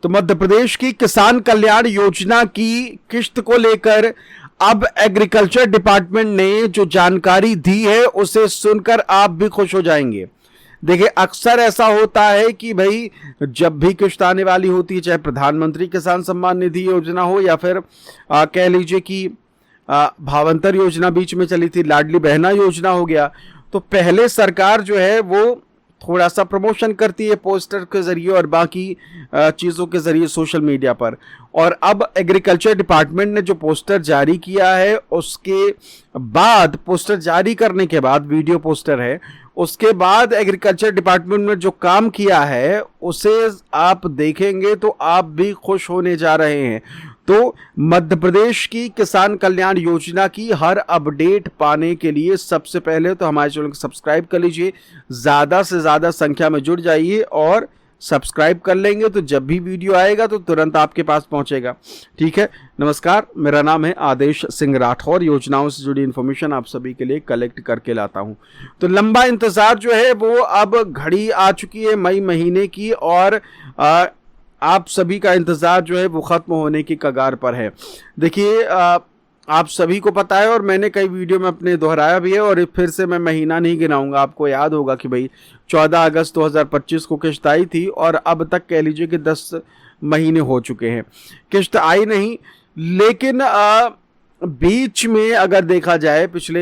तो मध्य प्रदेश की किसान कल्याण योजना की किश्त को लेकर अब एग्रीकल्चर डिपार्टमेंट ने जो जानकारी दी है उसे सुनकर आप भी खुश हो जाएंगे। देखिए, अक्सर ऐसा होता है कि भाई जब भी किश्त आने वाली होती है, चाहे प्रधानमंत्री किसान सम्मान निधि योजना हो या फिर कह लीजिए कि भावांतर योजना बीच में चली थी, लाडली बहना योजना हो गया, तो पहले सरकार जो है वो थोड़ा सा प्रमोशन करती है पोस्टर के जरिए और बाकी चीज़ों के जरिए सोशल मीडिया पर। और अब एग्रीकल्चर डिपार्टमेंट ने जो पोस्टर जारी किया है, उसके बाद पोस्टर जारी करने के बाद, वीडियो पोस्टर है, उसके बाद एग्रीकल्चर डिपार्टमेंट ने जो काम किया है उसे आप देखेंगे तो आप भी खुश होने जा रहे हैं। तो मध्य प्रदेश की किसान कल्याण योजना की हर अपडेट पाने के लिए सबसे पहले तो हमारे चैनल को सब्सक्राइब कर लीजिए, ज़्यादा से ज़्यादा संख्या में जुड़ जाइए और सब्सक्राइब कर लेंगे तो जब भी वीडियो आएगा तो तुरंत आपके पास पहुंचेगा। ठीक है, नमस्कार, मेरा नाम है आदेश सिंह राठौर। योजनाओं से जुड़ी इन्फॉर्मेशन आप सभी के लिए कलेक्ट करके लाता हूं। तो लंबा इंतजार जो है वो अब घड़ी आ चुकी है मई महीने की, और आप सभी का इंतजार जो है वो खत्म होने की कगार पर है। देखिए, आप सभी को पता है और मैंने कई वीडियो में अपने दोहराया भी है, और फिर से मैं महीना नहीं गिनाऊंगा। आपको याद होगा कि भाई 14 अगस्त 2025 को किश्त आई थी और अब तक कह लीजिए कि 10 महीने हो चुके हैं, किश्त आई नहीं। लेकिन बीच में अगर देखा जाए पिछले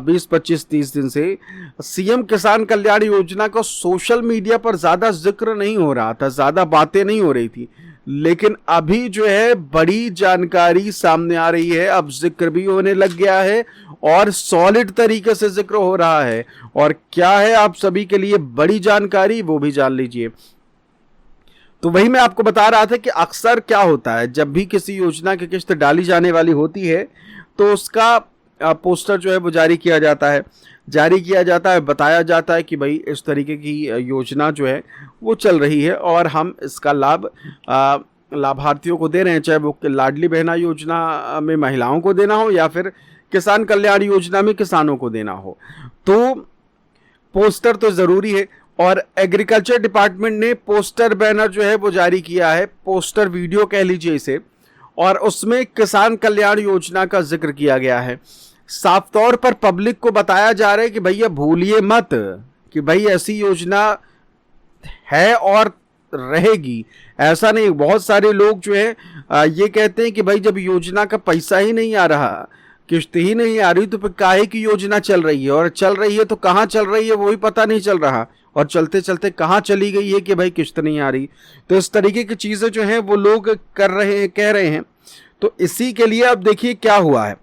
20, 25, 30 दिन से सीएम किसान कल्याण योजना का सोशल मीडिया पर ज़्यादा जिक्र नहीं हो रहा था, ज़्यादा बातें नहीं हो रही थी। लेकिन अभी जो है बड़ी जानकारी सामने आ रही है, अब जिक्र भी होने लग गया है और सॉलिड तरीके से जिक्र हो रहा है। और क्या है आप सभी के लिए बड़ी जानकारी, वो भी जान लीजिए। तो वही मैं आपको बता रहा था कि अक्सर क्या होता है, जब भी किसी योजना की किश्त डाली जाने वाली होती है तो उसका पोस्टर जो है वो जारी किया जाता है, बताया जाता है कि भाई इस तरीके की योजना जो है वो चल रही है और हम इसका लाभ लाभार्थियों को दे रहे हैं, चाहे वो लाडली बहना योजना में महिलाओं को देना हो या फिर किसान कल्याण योजना में किसानों को देना हो। तो पोस्टर तो ज़रूरी है, और एग्रीकल्चर डिपार्टमेंट ने पोस्टर बैनर जो है वो जारी किया है, पोस्टर वीडियो कह लीजिए इसे, और उसमें किसान कल्याण योजना का जिक्र किया गया है। साफ तौर पर पब्लिक को बताया जा रहा है कि भैया भूलिए मत कि भाई ऐसी योजना है और रहेगी। ऐसा नहीं, बहुत सारे लोग जो है ये कहते हैं कि भाई जब योजना का पैसा ही नहीं आ रहा, किश्त ही नहीं आ रही, तो फिर काहे की योजना चल रही है, और चल रही है तो कहाँ चल रही है वो भी पता नहीं चल रहा, और चलते चलते कहाँ चली गई है कि भाई किश्त नहीं आ रही। तो इस तरीके की चीज़ें जो हैं वो लोग कह रहे हैं। तो इसी के लिए अब देखिए क्या हुआ है,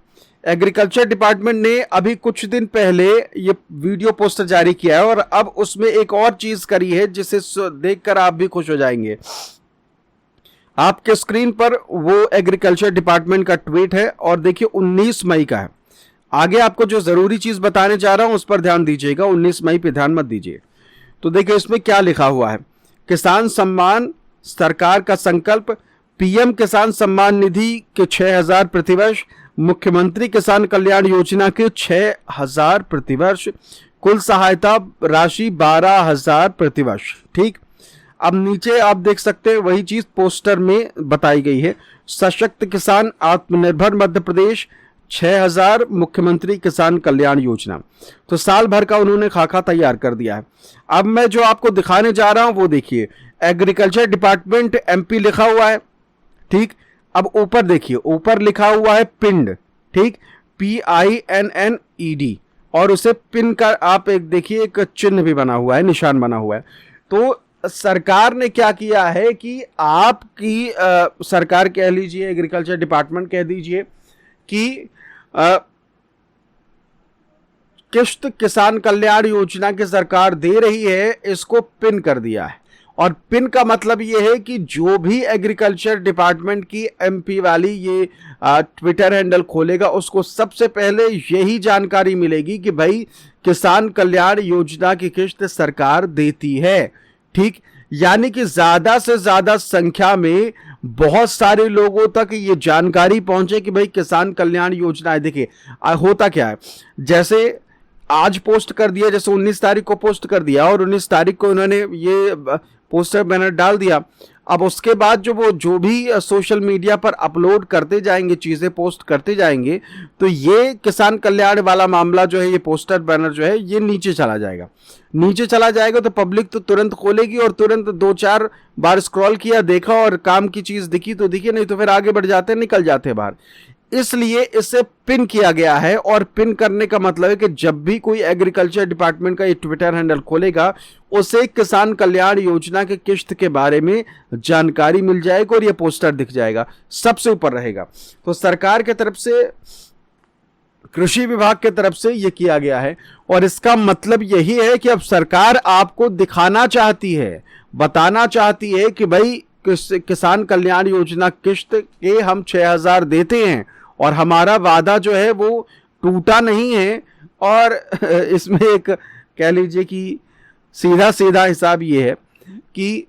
एग्रीकल्चर डिपार्टमेंट ने अभी कुछ दिन पहले ये वीडियो पोस्टर जारी किया है और अब उसमें एक और चीज़ करी है जिसे देखकर आप भी खुश हो जाएंगे। आपके स्क्रीन पर वो एग्रीकल्चर डिपार्टमेंट का ट्वीट है और देखिए 19 मई का है। आगे आपको जो ज़रूरी चीज़ बताने जा रहा हूं उस पर ध्यान दीजिएगा, 19 मई पे ध्यान मत दीजिए। तो देखिए इसमें क्या लिखा हुआ है, किसान सम्मान सरकार का संकल्प, पीएम किसान सम्मान निधि के 6,000 प्रतिवर्ष, मुख्यमंत्री किसान कल्याण योजना के 6,000 प्रतिवर्ष, कुल सहायता राशि 12,000 प्रतिवर्ष। ठीक, अब नीचे आप देख सकते हैं वही चीज पोस्टर में बताई गई है, सशक्त किसान आत्मनिर्भर मध्य प्रदेश 6,000 मुख्यमंत्री किसान कल्याण योजना। तो साल भर का उन्होंने खाका तैयार कर दिया है। अब मैं जो आपको दिखाने जा रहा हूं वो देखिए, एग्रीकल्चर डिपार्टमेंट एमपी लिखा हुआ है। ठीक, अब ऊपर देखिए, ऊपर लिखा हुआ है पिंड, ठीक, PINNED, और उसे पिन का आप एक देखिए एक चिन्ह भी बना हुआ है, निशान बना हुआ है। तो सरकार ने क्या किया है कि आपकी सरकार कह लीजिए, एग्रीकल्चर डिपार्टमेंट कह दीजिए कि किश्त किसान कल्याण योजना की सरकार दे रही है, इसको पिन कर दिया है। और पिन का मतलब ये है कि जो भी एग्रीकल्चर डिपार्टमेंट की एमपी वाली ये ट्विटर हैंडल खोलेगा उसको सबसे पहले यही जानकारी मिलेगी कि भाई किसान कल्याण योजना की किश्त सरकार देती है। ठीक, यानी कि ज्यादा से ज्यादा संख्या में बहुत सारे लोगों तक ये जानकारी पहुंचे कि भाई किसान कल्याण योजना है। देखिए होता क्या है, जैसे आज पोस्ट कर दिया, जैसे 19 तारीख को पोस्ट कर दिया और 19 तारीख को उन्होंने ये पोस्टर बैनर डाल दिया। अब उसके बाद जो भी सोशल मीडिया पर अपलोड करते जाएंगे, चीज़ें पोस्ट करते जाएंगे, तो ये किसान कल्याण वाला मामला जो है, ये पोस्टर बैनर जो है, ये नीचे चला जाएगा। नीचे चला जाएगा तो पब्लिक तो तुरंत खोलेगी और तुरंत 2-4 बार स्क्रॉल किया, देखा और काम की चीज़ दिखी तो दिखी, नहीं तो फिर आगे बढ़ जाते हैं, निकल जाते हैं बाहर। इसलिए इसे पिन किया गया है, और पिन करने का मतलब है कि जब भी कोई एग्रीकल्चर डिपार्टमेंट का ये ट्विटर हैंडल खोलेगा, उसे किसान कल्याण योजना के किश्त के बारे में जानकारी मिल जाएगी और ये पोस्टर दिख जाएगा, सबसे ऊपर रहेगा। तो सरकार की तरफ से, कृषि विभाग की तरफ से ये किया गया है, और इसका मतलब यही है कि अब सरकार आपको दिखाना चाहती है, बताना चाहती है कि भाई किसान कल्याण योजना किश्त के हम 6,000 देते हैं और हमारा वादा जो है वो टूटा नहीं है। और इसमें एक कह लीजिए कि सीधा सीधा हिसाब ये है कि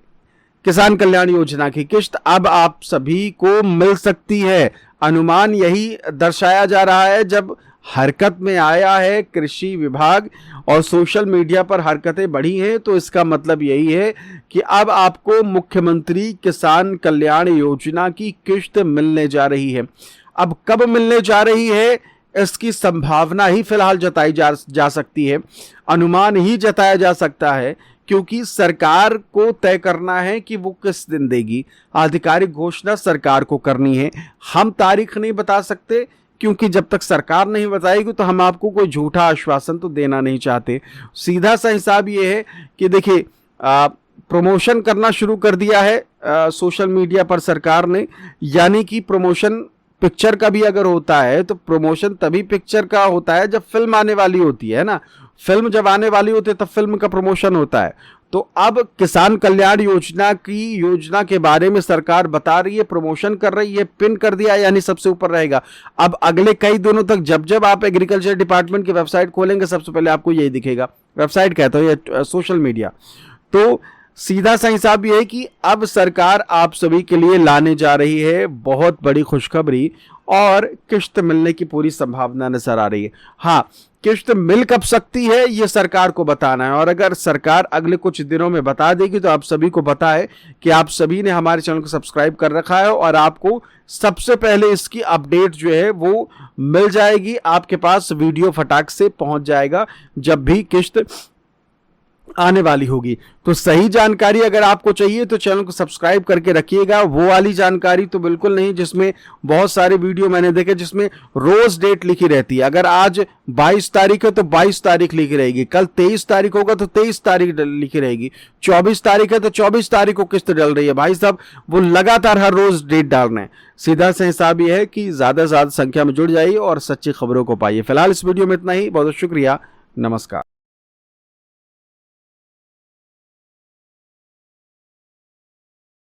किसान कल्याण योजना की किश्त अब आप सभी को मिल सकती है। अनुमान यही दर्शाया जा रहा है, जब हरकत में आया है कृषि विभाग और सोशल मीडिया पर हरकतें बढ़ी हैं, तो इसका मतलब यही है कि अब आपको मुख्यमंत्री किसान कल्याण योजना की किश्त मिलने जा रही है। अब कब मिलने जा रही है, इसकी संभावना ही फिलहाल जताई जा सकती है, अनुमान ही जताया जा सकता है, क्योंकि सरकार को तय करना है कि वो किस दिन देगी। आधिकारिक घोषणा सरकार को करनी है, हम तारीख नहीं बता सकते, क्योंकि जब तक सरकार नहीं बताएगी तो हम आपको कोई झूठा आश्वासन तो देना नहीं चाहते। सीधा सा हिसाब ये है कि देखिए, प्रमोशन करना शुरू कर दिया है सोशल मीडिया पर सरकार ने, यानी कि प्रमोशन पिक्चर का भी अगर होता है तो प्रमोशन तभी पिक्चर का होता है जब फिल्म आने वाली होती है ना। फिल्म जब आने वाली होती है तब फिल्म का प्रमोशन होता है। तो अब किसान कल्याण योजना के बारे में सरकार बता रही है, प्रमोशन कर रही है, पिन कर दिया, यानी सबसे ऊपर रहेगा। अब अगले कई दिनों तक जब आप एग्रीकल्चर डिपार्टमेंट की वेबसाइट खोलेंगे, सबसे पहले आपको यही दिखेगा। वेबसाइट कहता हूं या सोशल मीडिया। तो सीधा सा हिसाब ये है कि अब सरकार आप सभी के लिए लाने जा रही है बहुत बड़ी खुशखबरी, और किश्त मिलने की पूरी संभावना नजर आ रही है। हाँ, किश्त मिल कब सकती है ये सरकार को बताना है, और अगर सरकार अगले कुछ दिनों में बता देगी तो आप सभी को पता है कि आप सभी ने हमारे चैनल को सब्सक्राइब कर रखा है, और आपको सबसे पहले इसकी अपडेट जो है वो मिल जाएगी, आपके पास वीडियो फटाक से पहुंच जाएगा जब भी किश्त आने वाली होगी। तो सही जानकारी अगर आपको चाहिए तो चैनल को सब्सक्राइब करके रखिएगा। वो वाली जानकारी तो बिल्कुल नहीं जिसमें बहुत सारे वीडियो मैंने देखे जिसमें रोज डेट लिखी रहती है। अगर आज 22 तारीख है तो 22 तारीख लिखी रहेगी, कल 23 तारीख होगा तो 23 तारीख लिखी रहेगी, 24 तारीख है तो 24 तारीख को किस्त डल रही है। भाई साहब, वो लगातार हर रोज डेट डाल रहे हैं। सीधा सा हिसाब ये है कि ज्यादा से ज्यादा संख्या में जुड़ जाइए और सच्ची खबरों को पाइए। फिलहाल इस वीडियो में इतना ही। बहुत बहुत शुक्रिया। नमस्कार।